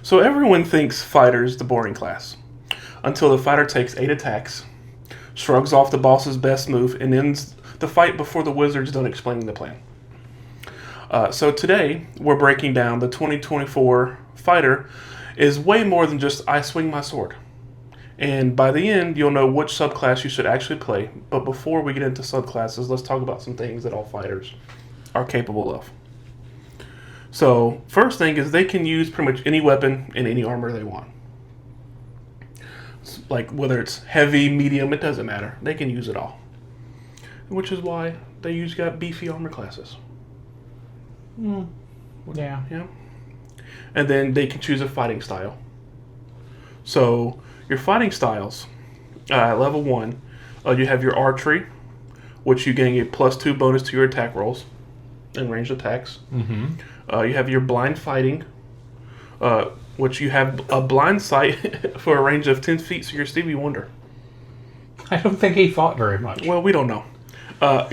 So everyone thinks fighter is the boring class until the fighter takes 8 attacks, shrugs off the boss's best move, and ends the fight before the wizard's done explaining the plan. So today we're breaking down the 2024 fighter is way more than just I swing my sword. And by the end, you'll know which subclass you should actually play. But before we get into subclasses, let's talk about some things that all fighters are capable of. So, first thing is they can use pretty much any weapon and any armor they want. Like, whether it's heavy, medium, it doesn't matter. They can use it all. Which is why they usually got beefy armor classes. Yeah. And then they can choose a fighting style. So, your fighting styles, level 1, you have your archery, which you gain a +2 bonus to your attack rolls and ranged attacks. You have your blind fighting, which you have a blind sight for a range of 10 feet, so you're Stevie Wonder. I don't think he fought very much. Well, we don't know.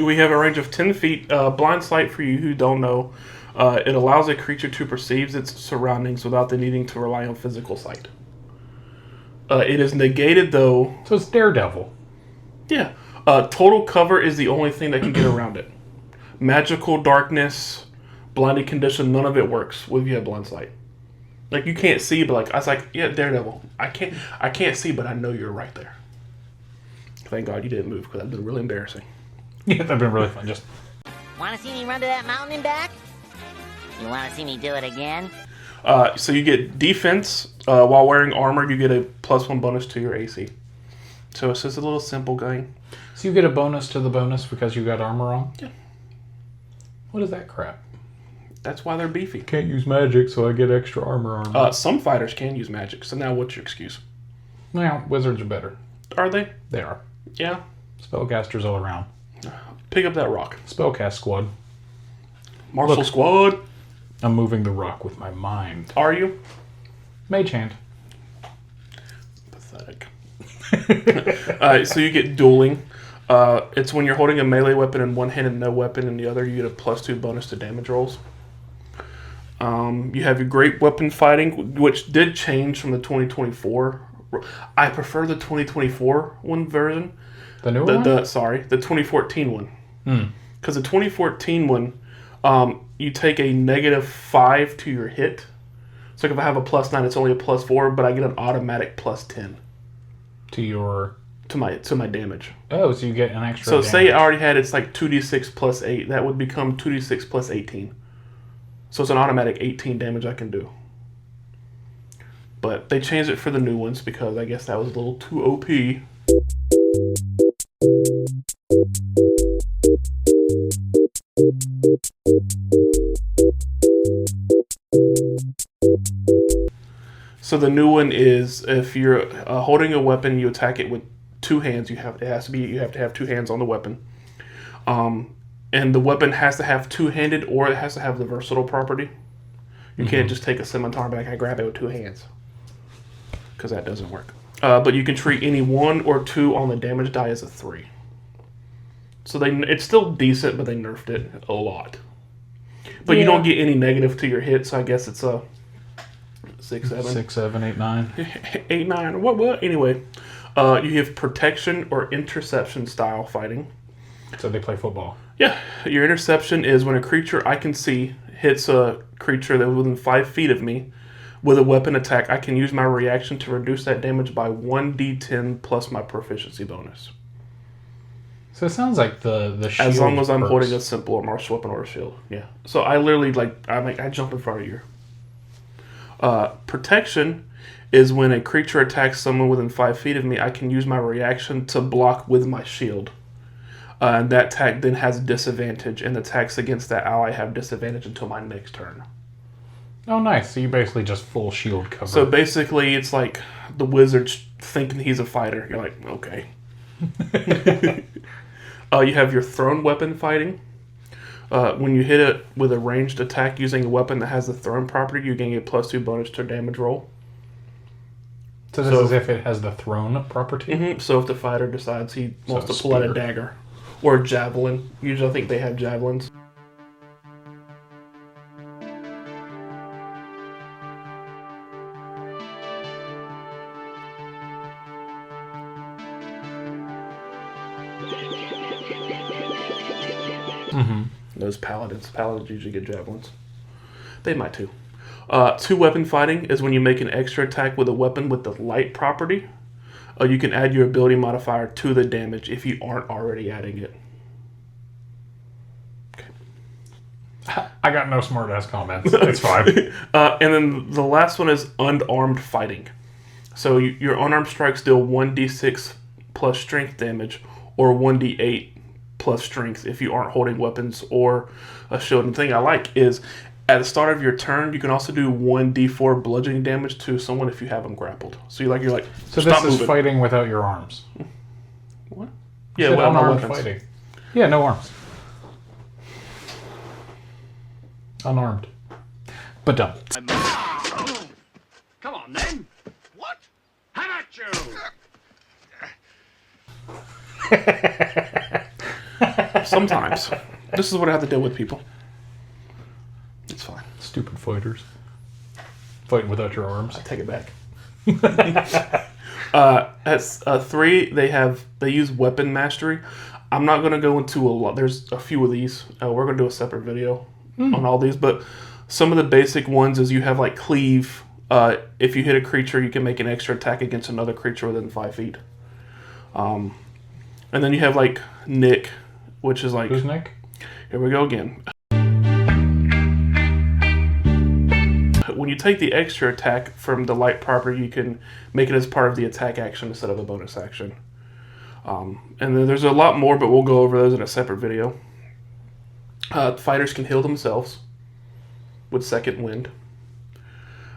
We have a range of 10 feet. Blind sight, for you who don't know, it allows a creature to perceive its surroundings without the needing to rely on physical sight. It is negated, though. So it's Daredevil. Yeah. Total cover is the only thing that can get around it. Magical darkness, blinded condition, none of it works if you have blind sight. Like, you can't see, but like I was like, yeah, Daredevil. I can't see, but I know you're right there. Thank God you didn't move, because that'd been really embarrassing. Yeah, that'd been really fun. Just want to see me run to that mountain and back? You want to see me do it again? So you get defense. While wearing armor, you get a +1 bonus to your AC. So it's just a little simple game. So you get a bonus to the bonus because you got armor on? Yeah. What is that crap? That's why they're beefy. Can't use magic, so I get extra armor. Some fighters can use magic, so now what's your excuse? Well, wizards are better. Are they? They are. Yeah. Spellcasters all around. Pick up that rock. Spellcast squad. Martial squad. I'm moving the rock with my mind. Are you? Mage hand. Pathetic. So you get dueling. It's when you're holding a melee weapon in one hand and no weapon in the other, you get a +2 bonus to damage rolls. You have your great weapon fighting, which did change from the 2024. I prefer the 2024 one version. The newer one? The 2014 one. Because the 2014 one, you take a -5 to your hit. So like if I have a +9, it's only a +4, but I get an automatic +10 to your to my damage. Oh, so you get an extra. So damage. say I already had it's like 2d6 + 8, that would become 2d6 + 18. So it's an automatic 18 damage I can do. But they changed it for the new ones because I guess that was a little too OP. So the new one is if you're holding a weapon, you attack it with 2 hands. You have to have 2 hands on the weapon, and the weapon has to have 2-handed, or it has to have the versatile property. You can't just take a scimitar back and grab it with 2 hands, because that doesn't work. But you can treat any 1 or 2 on the damage die as a 3. So it's still decent, but they nerfed it a lot. But you don't get any negative to your hit, so I guess it's a 6, 7. 6, 7, 8, 9. 8, 9. What? Anyway, you have protection or interception style fighting. So they play football. Yeah. Your interception is when a creature I can see hits a creature that was within 5 feet of me with a weapon attack. I can use my reaction to reduce that damage by 1d10 plus my proficiency bonus. So it sounds like the shield. As long as I'm perks. holding a simple or martial weapon or a shield. Yeah. So I literally I jump in front of you. Protection is when a creature attacks someone within 5 feet of me, I can use my reaction to block with my shield. And that attack then has disadvantage, and attacks against that ally have disadvantage until my next turn. Oh, nice. So you basically just full shield cover. So basically, it's like the wizard's thinking he's a fighter. You're like, okay. You have your thrown weapon fighting. When you hit it with a ranged attack using a weapon that has the thrown property, you gain a +2 bonus to damage roll. So this is if it has the thrown property? Mm-hmm. So if the fighter decides he wants to pull out a spear. dagger. Or a javelin. Usually I think they have javelins. Mm-hmm. Those paladins. Paladins usually get javelins. They might too. 2-weapon fighting is when you make an extra attack with a weapon with the light property. You can add your ability modifier to the damage if you aren't already adding it. I got no smart ass comments. It's fine. And then the last one is unarmed fighting. So your unarmed strikes deal 1d6 plus strength damage, or 1d8 plus strength if you aren't holding weapons or a shield. And the thing I like is at the start of your turn, you can also do 1d4 bludgeoning damage to someone if you have them grappled. So you're like, so this is fighting without your arms. What? Yeah, without unarmed weapons. fighting. Yeah, no arms. Unarmed. But dumb. Come on, then. What? How about you? Sometimes. This is what I have to deal with, people. It's fine. Stupid fighters. Fighting without your arms. I take it back. At 3, they use weapon mastery. I'm not going to go into a lot. There's a few of these. We're going to do a separate video on all these. But some of the basic ones is you have like cleave. If you hit a creature, you can make an extra attack against another creature within 5 feet. And then you have like Nick, which is like... Who's Nick? Here we go again. When you take the extra attack from the light property, you can make it as part of the attack action instead of a bonus action. And then there's a lot more, but we'll go over those in a separate video. Fighters can heal themselves with Second Wind.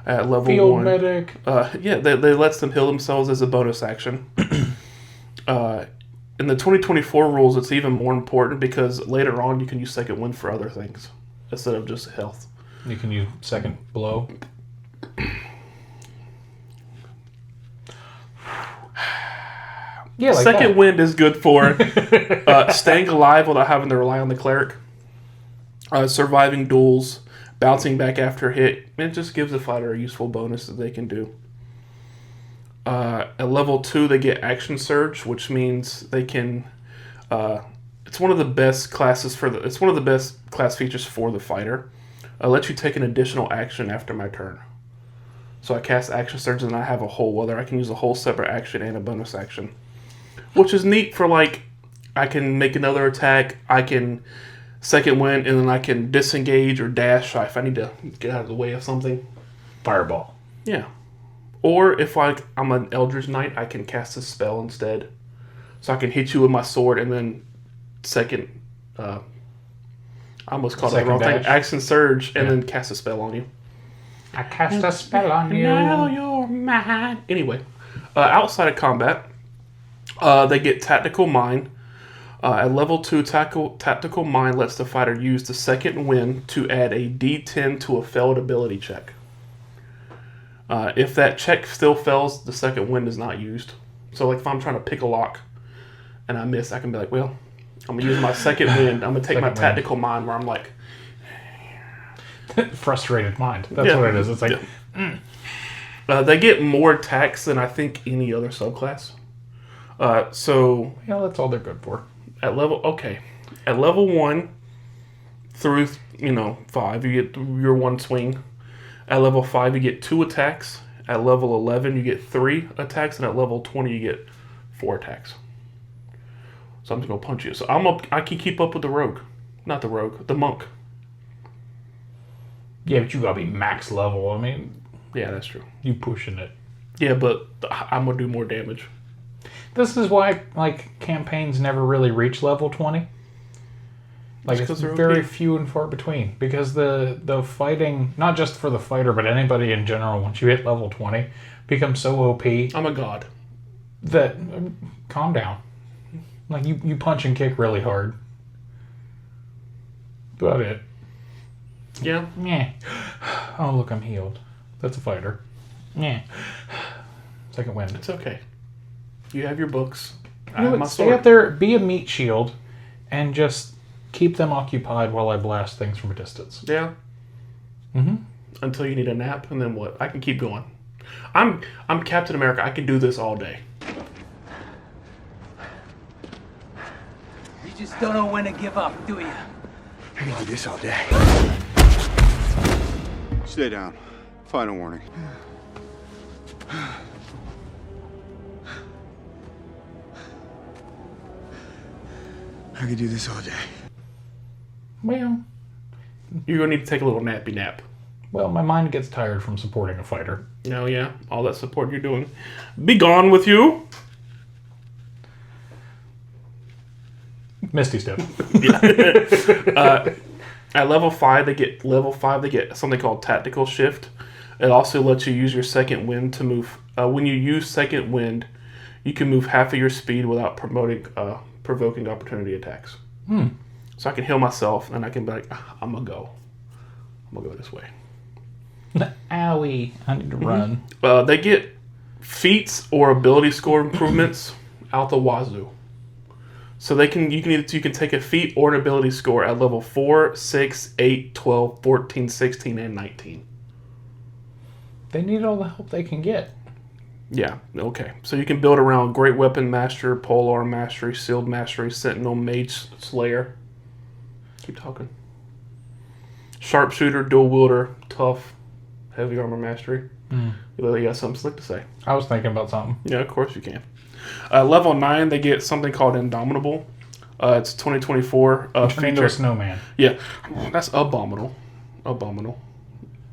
At level Field 1. medic. Yeah, they lets them heal themselves as a bonus action. In the 2024 rules, it's even more important because later on you can use Second Wind for other things instead of just health. You can use second blow. Yeah, like Second that. Wind is good for staying alive without having to rely on the cleric, surviving duels, bouncing back after a hit. It just gives the fighter a useful bonus that they can do. At level 2, they get Action Surge, which means they can. It's one of the best classes It's one of the best class features for the fighter. Lets you take an additional action after my turn. So I cast Action Surge and I have a whole, whether I can use a whole separate action and a bonus action. Which is neat for like, I can make another attack, I can Second Wind, and then I can disengage or dash if I need to get out of the way of something. Fireball. Yeah. Or if like I'm an Eldritch Knight, I can cast a spell instead. So I can hit you with my sword and then I almost called it the wrong thing. Action Surge, and then cast a spell on you. I cast a spell on you. Now you're mine. Anyway, outside of combat, they get Tactical Mind. At level 2, Tactical Mind lets the fighter use the Second Wind to add a D10 to a failed ability check. If that check still fails, the Second Wind is not used. So like if I'm trying to pick a lock and I miss, I can be like, well, I'm going to use my Second Wind. I'm going to take my Tactical Mind where I'm like... Frustrated mind. That's what it is. It's like... Yeah. They get more attacks than I think any other subclass. So... Yeah, that's all they're good for. At level... Okay. At level 1 through, 5, you get your 1 swing. At level 5, you get 2 attacks. At level 11, you get 3 attacks. And at level 20, you get 4 attacks. So I'm just going to punch you. So I can keep up with the rogue. Not the rogue. The monk. Yeah, but you gotta be max level. I mean... Yeah, that's true. You pushing it. Yeah, but I'm going to do more damage. This is why, like, campaigns never really reach level 20. Like, it's very few and far between. Because the fighting, not just for the fighter, but anybody in general, once you hit level 20, becomes so OP. I'm a god. That, calm down. Like, you punch and kick really hard. About it. Yeah. Yeah. Oh, look, I'm healed. That's a fighter. Yeah. Second Wind. It's okay. You have your books. You know what, stay up there, be a meat shield, and just keep them occupied while I blast things from a distance. Yeah. Mm-hmm. Until you need a nap, and then what? I can keep going. I'm Captain America. I can do this all day. just don't know when to give up, do you? I can do this all day. Stay down. Final warning. I could do this all day. Well, You're going to need to take a little nappy nap. well, my mind gets tired from supporting a fighter. No, yeah. All that support you're doing. Be gone with you. Misty Step. At level 5, they get something called Tactical Shift. It also lets you use your second wind to move. When you use second wind, you can move half of your speed without provoking opportunity attacks. So I can heal myself, and I can be like, I'm gonna go this way. Owie. I need to run. They get feats or ability score improvements out the wazoo. So you can take a feat or an ability score at level 4, 6, 8, 12, 14, 16, and 19. They need all the help they can get. Yeah, okay. So you can build around Great Weapon Master, Polearm Mastery, Sealed Mastery, Sentinel, Mage Slayer. Keep talking. Sharpshooter, Dual Wielder, Tough, Heavy Armor Mastery. You got something slick to say. I was thinking about something. Yeah, of course you can. Level 9, they get something called Indomitable. It's 2024. Feature a snowman. Yeah, that's abominable.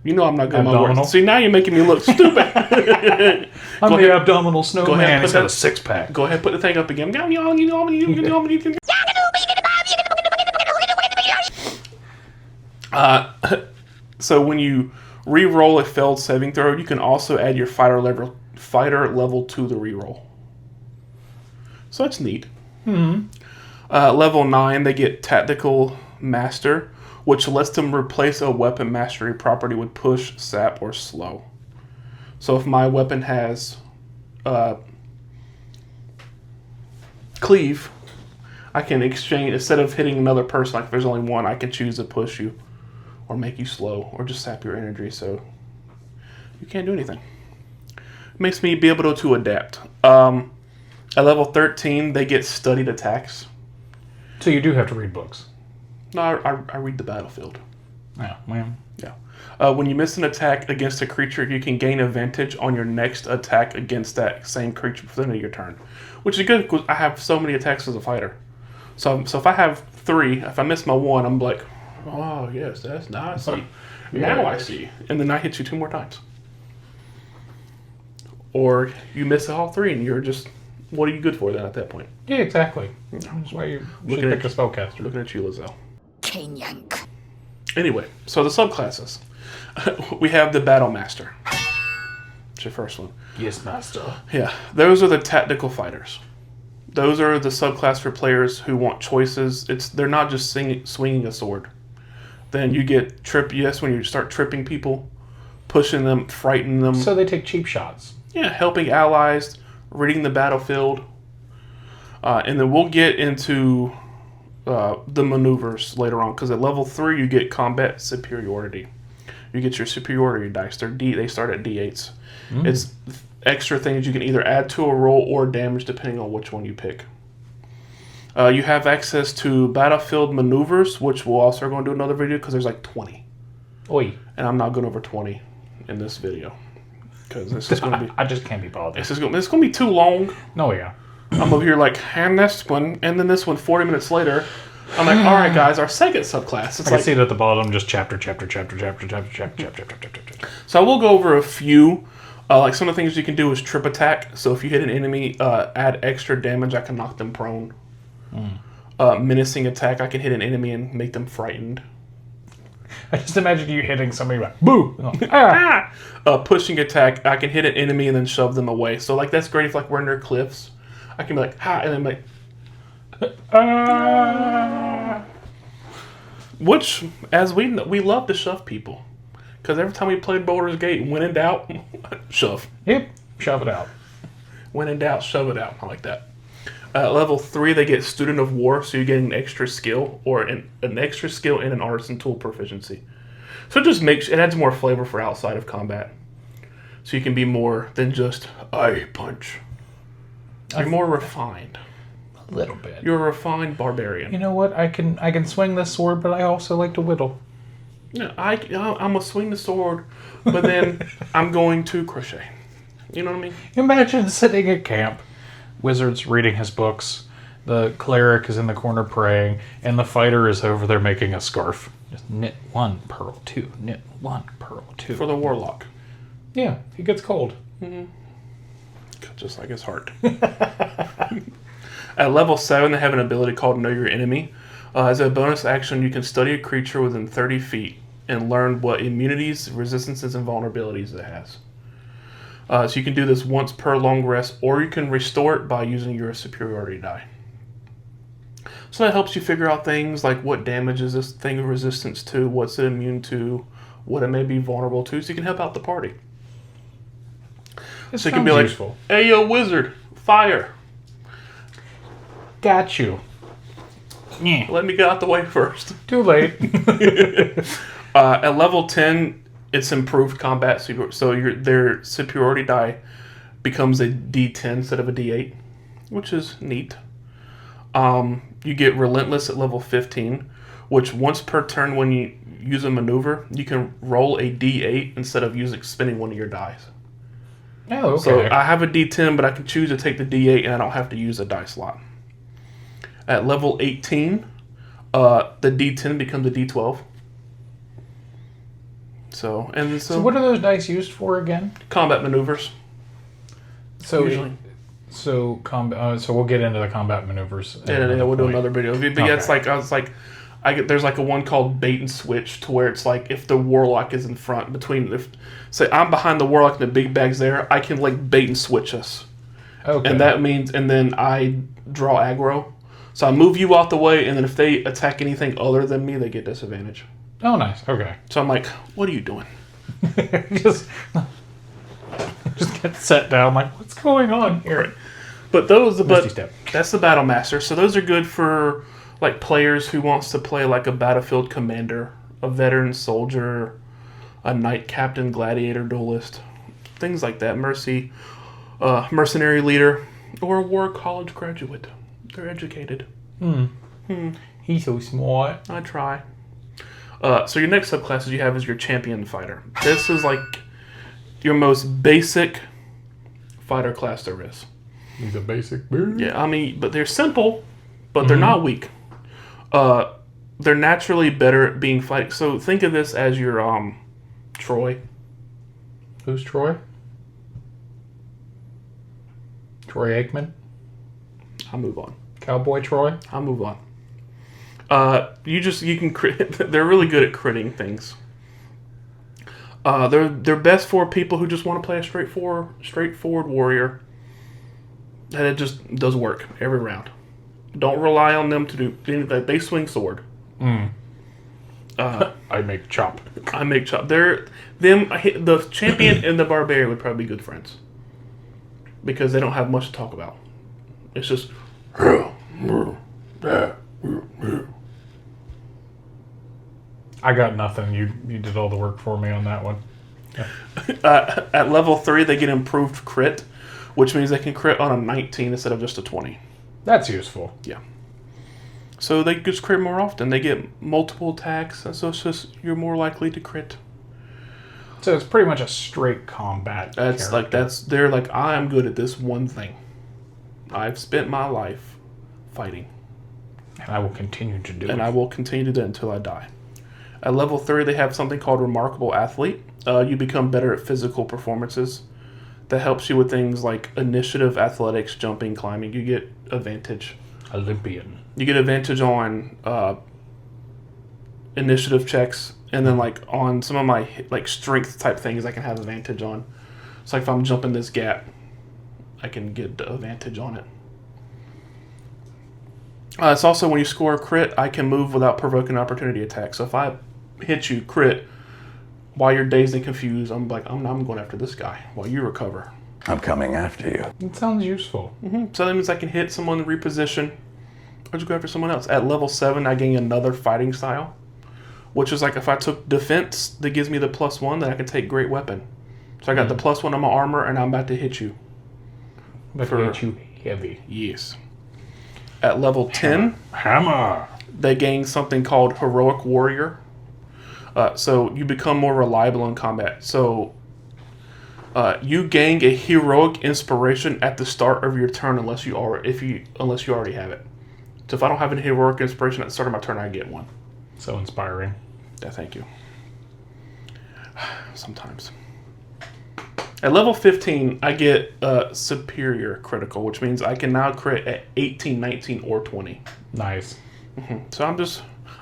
You know I'm not good at my Abdominal? words. See, now you're making me look stupid. I'm Go the ahead. abdominal snowman. ahead, He's put got that- a six-pack. Go ahead, put the thing up again. So when you re-roll a failed saving throw, you can also add your fighter level to the re-roll. So that's neat. Level 9, they get Tactical Master, which lets them replace a weapon mastery property with push, sap, or slow. So if my weapon has cleave, I can exchange, instead of hitting another person, like if there's only one, I can choose to push you or make you slow or just sap your energy, so you can't do anything. Makes me be able to adapt. At level 13, they get studied attacks. So you do have to read books. No, I read the battlefield. Oh, well. Yeah. When you miss an attack against a creature, you can gain advantage on your next attack against that same creature for the end of your turn. Which is good because I have so many attacks as a fighter. So if I have 3, if I miss my 1, I'm like, oh, yes, that's nice. Now I see. And then I hit you 2 more times. Or you miss all 3 and you're just, what are you good for then at that point? Yeah, exactly. That's why you should pick a spellcaster. Looking at you, Lizelle. Chain yank. Anyway, so the subclasses. We have the Battle Master. It's your first one. Yes, master. Yeah, those are the tactical fighters. Those are the subclass for players who want choices. They're not just swinging a sword. Then you get when you start tripping people, pushing them, frightening them. So they take cheap shots. Yeah, helping allies, reading the battlefield. And then we'll get into the maneuvers later on, because at level 3 you get combat superiority. You get your superiority dice. They start at D8s. It's extra things you can either add to a roll or damage depending on which one you pick. You have access to battlefield maneuvers, which we'll also going to do another video because there's like 20. Oi. And I'm not going over 20 in this video because this is going to be. I just can't be bothered. It's going to be too long. No, yeah. I'm over here like, and this one, and then this one 40 minutes later. I'm like, all right, guys, our second subclass. It's I can see it at the bottom, just chapter. So I will go over a few. Like some of the things you can do is trip attack. So if you hit an enemy, add extra damage. I can knock them prone. Menacing attack. I can hit an enemy and make them frightened. I just imagine you hitting somebody like, boo! Ah! Pushing attack. I can hit an enemy and then shove them away. So like that's great if like we're near cliffs. I can be like, ha, and then like, which, as we love to shove people. Because every time we played Baldur's Gate, when in doubt, shove. Yep, shove it out. When in doubt, shove it out. I like that. Level 3, they get Student of War, so you get an extra skill, or an extra skill and an artisan tool proficiency. So it adds more flavor for outside of combat. So you can be more than just, I punch. You're more refined. A little bit. You're a refined barbarian. You know what? I can swing this sword, but I also like to whittle. Yeah, I'm gonna swing the sword, but then I'm going to crochet. You know what I mean? Imagine sitting at camp, wizard's reading his books, the cleric is in the corner praying, and the fighter is over there making a scarf. Just knit 1, purl 2, knit 1, purl 2. For the warlock. Yeah, he gets cold. Just like his heart. At level 7, they have an ability called Know Your Enemy. As a bonus action, you can study a creature within 30 feet and learn what immunities, resistances, and vulnerabilities it has. So you can do this once per long rest, or you can restore it by using your superiority die. So that helps you figure out things like what damage is this thing resistance to, what's it immune to, what it may be vulnerable to, so you can help out the party. This So you can be like, useful. hey, yo, wizard, fire. Got you. Yeah. Let me get out the way first. Too late. At level 10, it's improved combat, so their superiority die becomes a D10 instead of a D8, which is neat. You get Relentless at level 15, which once per turn when you use a maneuver, you can roll a D8 instead of spending one of your dice. Oh, okay. So I have a D10, but I can choose to take the D8 and I don't have to use a die slot. At level 18, the D10 becomes a D12. So what are those dice used for again? Combat maneuvers. So Usually. So we'll get into the combat maneuvers. Yeah, we'll do another video. But Okay. yeah, it's like there's like a one called bait and switch to where it's like if the warlock is in front say I'm behind the warlock and the big bag's there, I can like bait and switch us. Okay. And that means then I draw aggro. So I move you out the way, and then if they attack anything other than me, they get disadvantage. Oh, nice. Okay. So I'm like, what are you doing? just get set down. Like, what's going on here? But Misty step. that's the battle master. So those are good for like players who wants to play like a battlefield commander, a veteran soldier, a knight captain, gladiator duelist, things like that. Mercenary leader, or a war college graduate. They're educated. He's so smart. I try. So your next subclasses you have is your champion fighter. This is like your most basic fighter class there is. He's a basic bird. Yeah, I mean, but they're simple, but they're not weak. They're naturally better at being fighting. So think of this as your Troy. Who's Troy? Troy Aikman? I'll move on. Cowboy Troy? I'll move on. You can crit. They're really good at critting things. They're best for people who just want to play a straightforward warrior. And it just does work every round. Don't rely on them to do anything. They swing sword. I make chop. I make chop. The champion and the barbarian would probably be good friends because they don't have much to talk about. It's just. I got nothing. You did all the work for me on that one. At level 3, they get improved crit, which means they can crit on a 19 instead of just a 20. That's useful. Yeah. So they just crit more often. They get multiple attacks, and so it's just you're more likely to crit. So it's pretty much a straight combat. They're like, I am good at this one thing. I've spent my life fighting. And I will continue to do it. And I will continue to do that until I die. At level 3, they have something called Remarkable Athlete. You become better at physical performances. That helps you with things like initiative, athletics, jumping, climbing. You get advantage. Olympian. You get advantage on initiative checks, and then like on some of my like strength type things, I can have advantage on. It's like if I'm jumping this gap, I can get the advantage on it. It's also when you score a crit, I can move without provoking an opportunity attack. So if I hit you crit while you're dazed and confused, I'm like, I'm going after this guy while you recover. I'm coming after you. It sounds useful. So that means I can hit someone, reposition, or just go after someone else. At level 7, I gain another fighting style, which is like if I took defense, that gives me the +1, then I can take great weapon. So I got the +1 on my armor, and I'm about to hit you. But hit you heavy. Yes. At level 10, Hammer. they gain something called Heroic Warrior. So you become more reliable in combat. So you gain a heroic inspiration at the start of your turn unless you already have it. So if I don't have a heroic inspiration at the start of my turn, I get one. So inspiring. Yeah, thank you. Sometimes. At level 15, I get superior critical, which means I can now crit at 18, 19, or 20. Nice. So I'm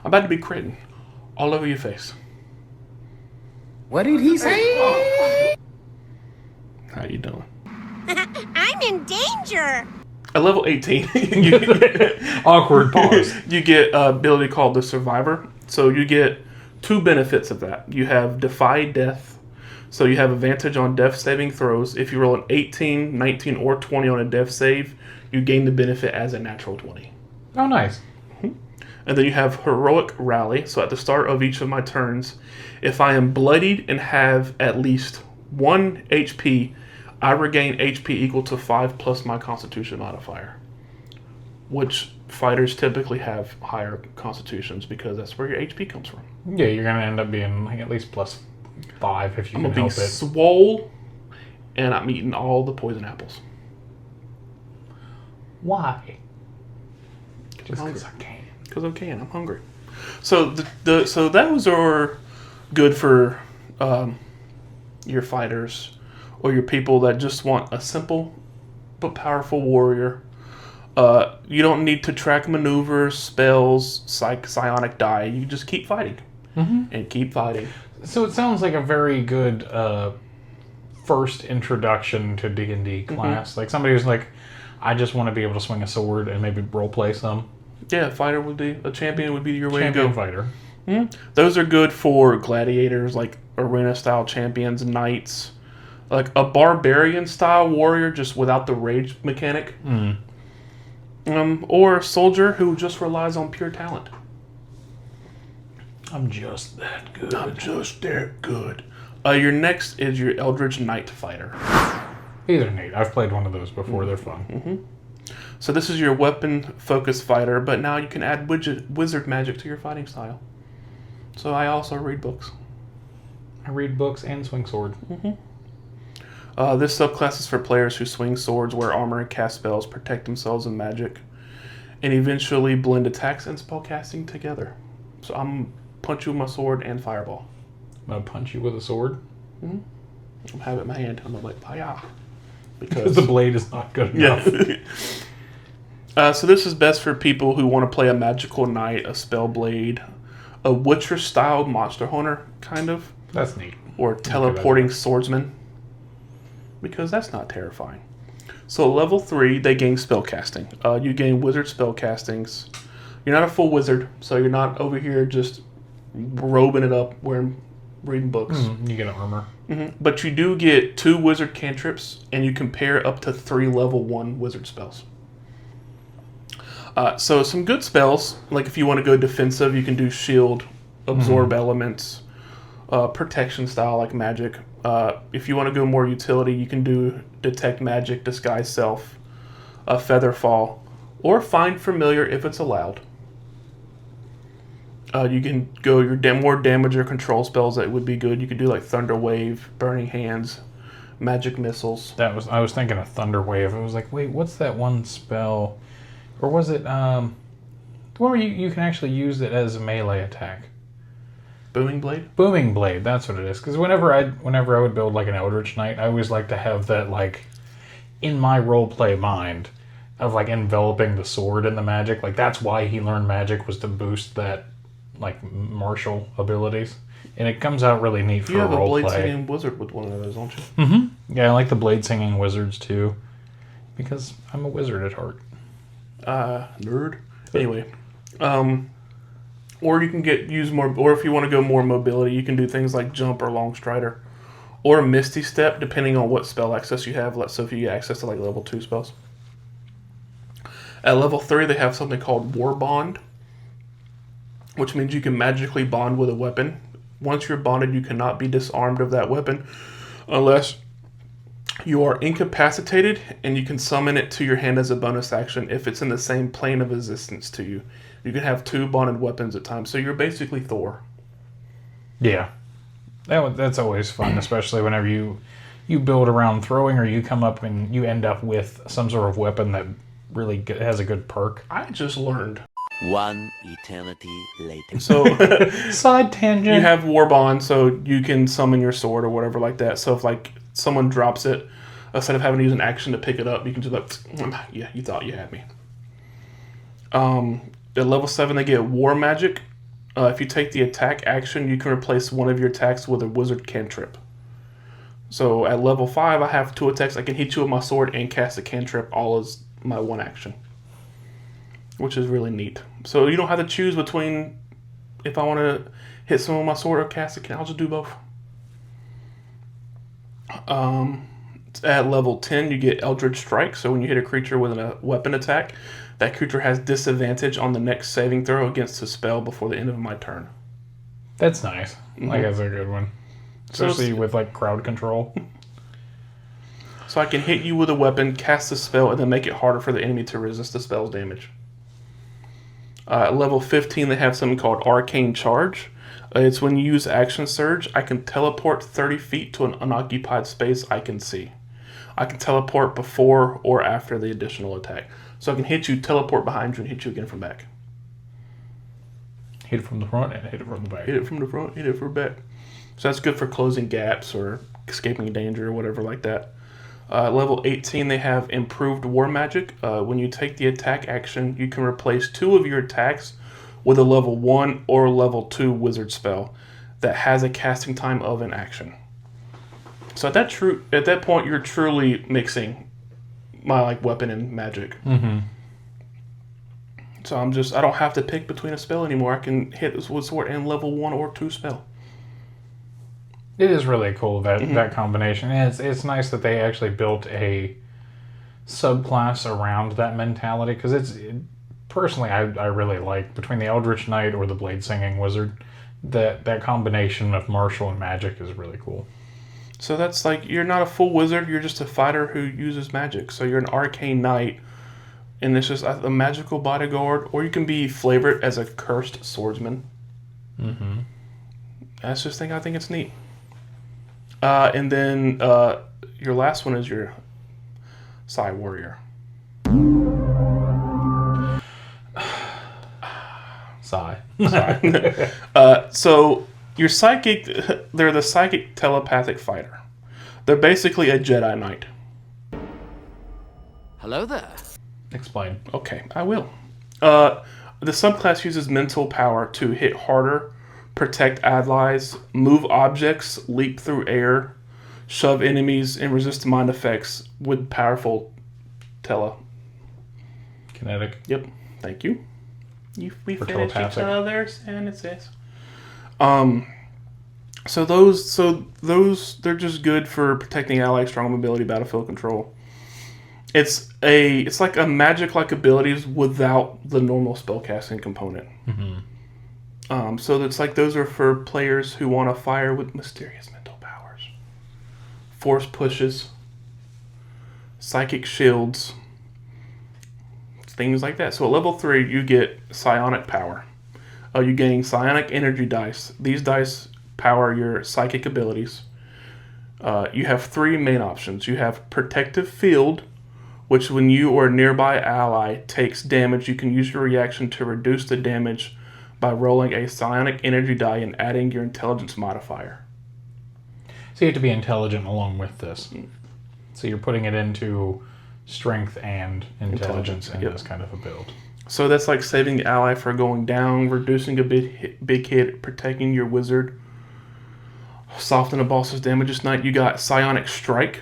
about to be critting all over your face. What did he say? How you doing? I'm in danger. At level 18, Awkward pause. you get an ability called the Survivor. So you get 2 benefits of that. You have Defy Death. So you have advantage on death saving throws. If you roll an 18, 19, or 20 on a death save, you gain the benefit as a natural 20. Oh, nice. And then you have Heroic Rally. So at the start of each of my turns, if I am bloodied and have at least 1 HP, I regain HP equal to 5 plus my Constitution modifier. Which fighters typically have higher constitutions because that's where your HP comes from. Yeah, you're going to end up being like at least plus 5 if you can help it. Swole, and I'm eating all the poison apples. Why? Just because I can. Because I can. I'm hungry. So so those are good for your fighters or your people that just want a simple but powerful warrior. You don't need to track maneuvers, spells, psionic die. You just keep fighting and keep fighting. So it sounds like a very good first introduction to D&D class. Like somebody who's like, I just want to be able to swing a sword and maybe roleplay some. Yeah, a champion would be your way to Champion go. fighter. Those are good for gladiators, like arena-style champions, knights. Like a barbarian-style warrior, just without the rage mechanic. Or a soldier who just relies on pure talent. I'm just that good. I'm just that good. Your next is your Eldritch Knight fighter. These are neat. I've played one of those before. They're fun. So this is your weapon-focused fighter, but now you can add wizard magic to your fighting style. So I also read books. I read books and swing sword. This subclass is for players who swing swords, wear armor, and cast spells, protect themselves in magic, and eventually blend attacks and spellcasting together. So I'm punch you with my sword and fireball. I'm going to punch you with a sword? I have it in my hand. I'm like, fire. Because the blade is not good enough. So this is best for people who want to play a magical knight, a spell blade, a Witcher-style monster hunter, kind of. That's neat. Or teleporting swordsman. Because that's not terrifying. So level 3, they gain spellcasting. You gain wizard spellcastings. You're not a full wizard, so you're not over here just robing it up, reading books. You get armor. But you do get 2 wizard cantrips, and you can pair up to 3 level 1 wizard spells. So some good spells, like if you want to go defensive, you can do shield, absorb elements, protection style like magic. If you want to go more utility, you can do detect magic, disguise self, feather fall, or find familiar if it's allowed. You can go your more damage or control spells that would be good. You could do like thunder wave, burning hands, magic missiles. I was thinking of thunder wave. I was like, wait, what's that one spell? Or was it the one where you can actually use it as a melee attack? Booming blade? Booming blade, that's what it is. Because whenever I would build like an Eldritch Knight, I always like to have that like in my roleplay mind of like enveloping the sword in the magic. Like that's why he learned magic, was to boost that like martial abilities. And it comes out really neat for you have a blade roleplay. singing wizard with one of those, don't you? Yeah, I like the blade singing wizards too. Because I'm a wizard at heart. Nerd. Anyway, or you can use more, or if you want to go more mobility, you can do things like jump or long strider, or misty step, depending on what spell access you have. So if you get access to like level 2 spells. At level 3, they have something called War Bond, which means you can magically bond with a weapon. Once you're bonded, you cannot be disarmed of that weapon unless You are incapacitated, and you can summon it to your hand as a bonus action if it's in the same plane of existence to you. You can have 2 bonded weapons at times, so you're basically Thor. Yeah. That's always fun, especially whenever you build around throwing, or you come up and you end up with some sort of weapon that really has a good perk. I just learned. One eternity later. So, side tangent. You have Warbond, so you can summon your sword or whatever like that. So if like someone drops it, instead of having to use an action to pick it up, you can just like, yeah, you thought you had me. At level 7, they get War Magic. If you take the attack action, you can replace one of your attacks with a wizard cantrip. So at level 5, I have 2 attacks. I can hit you with my sword and cast a cantrip all as my one action, which is really neat. So you don't have to choose between if I want to hit someone with my sword or cast a cantrip. I'll just do both. At level 10, you get Eldritch Strike. So when you hit a creature with a weapon attack, that creature has disadvantage on the next saving throw against the spell before the end of my turn. That's nice. Like, that's a good one. Especially with, like, crowd control. So I can hit you with a weapon, cast the spell, and then make it harder for the enemy to resist the spell's damage. At level 15, they have something called Arcane Charge. It's when you use Action Surge, I can teleport 30 feet to an unoccupied space I can see. I can teleport before or after the additional attack. So I can hit you, teleport behind you, and hit you again from back. Hit it from the front and hit it from the back. Hit it from the front, hit it from back. So that's good for closing gaps or escaping danger or whatever like that. Level 18, they have Improved War Magic. When you take the attack action, you can replace 2 of your attacks with a level 1 or level 2 wizard spell that has a casting time of an action. So at that point, you're truly mixing my weapon and magic. Mm-hmm. So I don't have to pick between a spell anymore. I can hit this with sword and level 1 or 2 spell. It is really cool that combination. And it's nice that they actually built a subclass around that mentality, because personally I really like, between the Eldritch Knight or the Blade Singing Wizard, that combination of martial and magic is really cool. So that's like, you're not a full wizard, you're just a fighter who uses magic. So you're an arcane knight, and it's just a magical bodyguard, or you can be flavored as a cursed swordsman. Mm-hmm. I think it's neat. And then your last one is your Psi Warrior. Sigh. So your psychic, they're the psychic telepathic fighter. They're basically a Jedi Knight. Hello there. Explain. Okay, I will. The subclass uses mental power to hit harder, protect allies, move objects, leap through air, shove enemies, and resist mind effects with powerful Kinetic. Yep, thank you. We For finished each telepathic. other's sentences. So those they're just good for protecting allies, strong mobility, battlefield control. It's like a magic-like abilities without the normal spellcasting component. Mm-hmm. So it's like those are for players who want to fire with mysterious mental powers, force pushes, psychic shields, things like that. So at level 3, you get psionic power. You gain psionic energy dice. These dice power your psychic abilities. You have 3 main options. You have protective field, which when you or a nearby ally takes damage, you can use your reaction to reduce the damage by rolling a psionic energy die and adding your intelligence modifier. So you have to be intelligent along with this. So you're putting it into strength and intelligence in this kind of a build. So that's like saving the ally for going down, reducing a big hit, protecting your wizard, soften a boss's damage this night. You got Psionic Strike.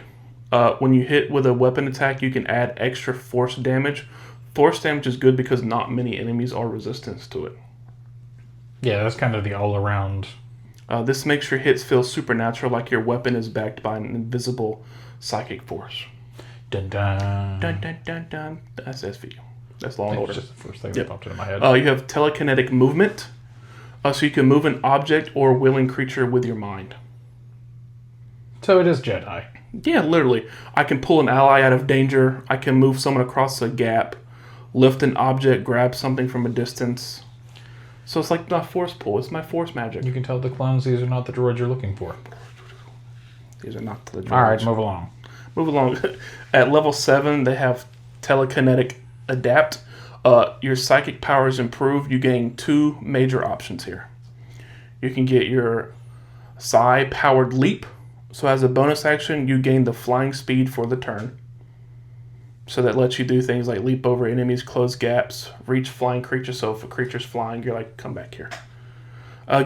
When you hit with a weapon attack, you can add extra force damage. Force damage is good because not many enemies are resistant to it. Yeah, that's kind of the all-around. This makes your hits feel supernatural, like your weapon is backed by an invisible psychic force. Dun dun. Dun dun dun dun. That's SVU. That's Law and Order. That's just the first thing that popped into my head. You have telekinetic movement, so you can move an object or willing creature with your mind. So it is Jedi. Yeah, literally. I can pull an ally out of danger. I can move someone across a gap, lift an object, grab something from a distance. So it's like my force pull. It's my force magic. You can tell the clones these are not the droids you're looking for. These are not the droids. All right, move along. Move along. At level 7, they have telekinetic adapt. Your psychic power is improved. You gain 2 major options here. You can get your Psi powered leap. So as a bonus action, you gain the flying speed for the turn. So that lets you do things like leap over enemies, close gaps, reach flying creatures. So if a creature's flying, you're like, come back here.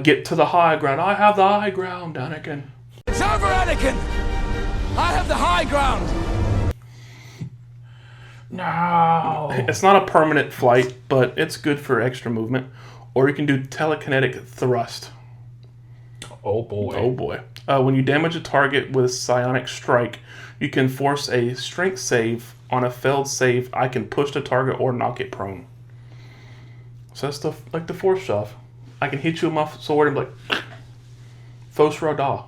Get to the high ground. I have the high ground, Anakin. It's over, Anakin! I have the high ground! No. It's not a permanent flight, but it's good for extra movement. Or you can do telekinetic thrust. Oh boy. Oh boy. When you damage a target with psionic strike, you can force a strength save. On a failed save, I can push the target or knock it prone. So that's like the force shove. I can hit you with my sword and be like, Fos Rada.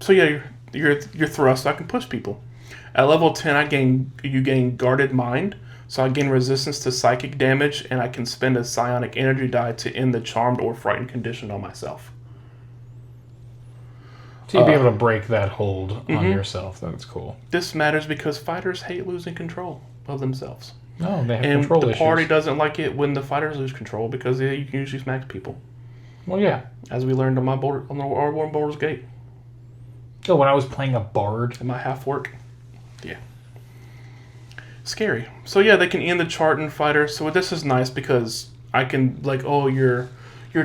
So yeah, your thrust, I can push people. At level 10, you gain guarded mind. So I gain resistance to psychic damage, and I can spend a psionic energy die to end the charmed or frightened condition on myself. So you'd be able to break that hold on yourself. That's cool. This matters because fighters hate losing control of themselves. No, they have And control the issues. party doesn't like it when the fighters lose control because you can usually smack people. Well, yeah. As we learned on the War Baldur's Gate. So when I was playing a bard. In my half work. Yeah. Scary. So yeah, they can end the chart in fighter. So this is nice because I can like, oh, you're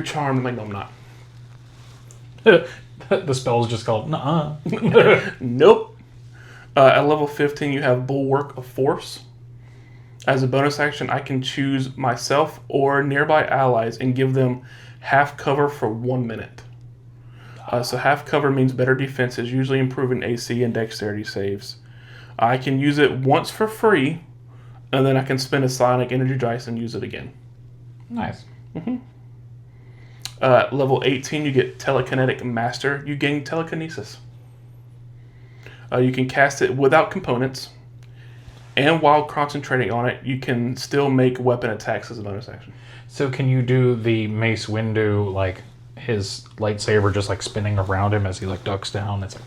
charmed. I'm like, no, I'm not. The spell is just called nuh-uh. Nope. At level 15, you have Bulwark of Force. As a bonus action, I can choose myself or nearby allies and give them half cover for 1 minute. So half cover means better defenses, usually improving AC and dexterity saves. I can use it once for free, and then I can spend a psionic energy dice and use it again. Nice. Level 18, you get Telekinetic Master. You gain telekinesis. You can cast it without components, and while concentrating on it, you can still make weapon attacks as a bonus action. So can you do the Mace Windu, like his lightsaber just like spinning around him as he like ducks down? It's like...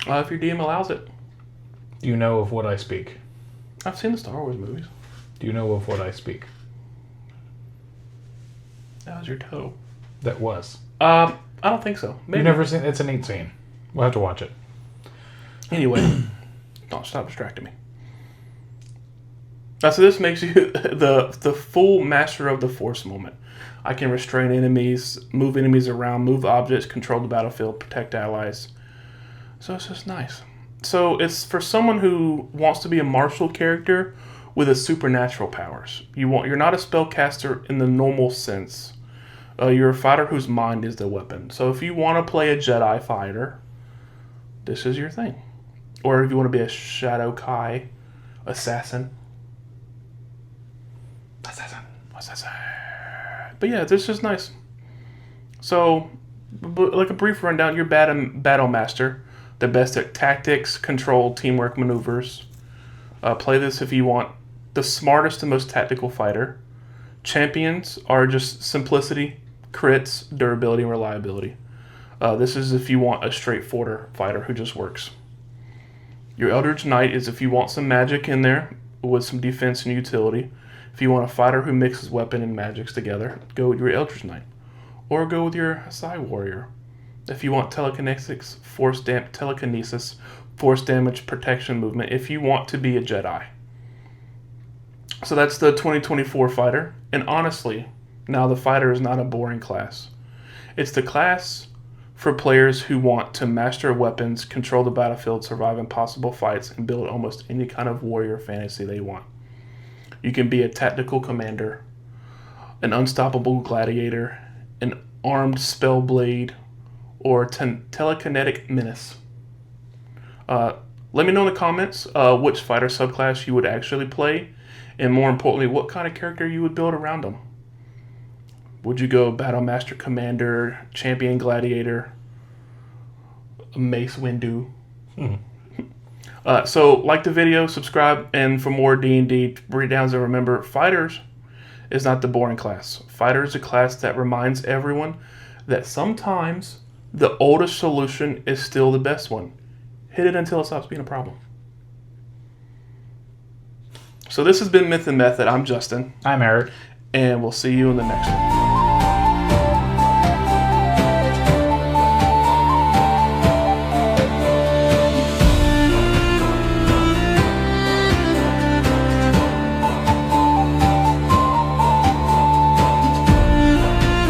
If your DM allows it. Do you know of what I speak? I've seen the Star Wars movies. Do you know of what I speak? That was your toe. That was. I don't think so. Maybe. You've never seen... It's a neat scene. We'll have to watch it. Anyway, don't stop distracting me. So this makes you the full master of the Force moment. I can restrain enemies, move enemies around, move objects, control the battlefield, protect allies. So it's just nice. So it's for someone who wants to be a martial character with a supernatural powers. You're not a spellcaster in the normal sense. You're a fighter whose mind is the weapon. So if you want to play a Jedi fighter, this is your thing. Or if you want to be a Shadow Kai assassin. But yeah, this is nice. So, like a brief rundown, you're Battle Master. The best at tactics, control, teamwork, maneuvers. Play this if you want the smartest and most tactical fighter. Champions are just simplicity, crits, durability, and reliability. This is if you want a straightforward fighter who just works. Your Eldritch Knight is if you want some magic in there with some defense and utility. If you want a fighter who mixes weapon and magics together, go with your Eldritch Knight. Or go with your Psi Warrior. If you want telekinesis, force damage, protection, movement. If you want to be a Jedi. So that's the 2024 fighter. And honestly, now the fighter is not a boring class. It's the class for players who want to master weapons, control the battlefield, survive impossible fights, and build almost any kind of warrior fantasy they want. You can be a tactical commander, an unstoppable gladiator, an armed spellblade, or a telekinetic menace. Let me know in the comments which fighter subclass you would actually play, and more importantly, what kind of character you would build around them. Would you go Battle Master Commander, Champion Gladiator, Mace Windu. So, like the video, subscribe, and for more D&D breakdowns, and remember, Fighters is not the boring class. Fighters is a class that reminds everyone that sometimes the oldest solution is still the best one. Hit it until it stops being a problem. So this has been Myth and Method. I'm Justin. I'm Eric. And we'll see you in the next one.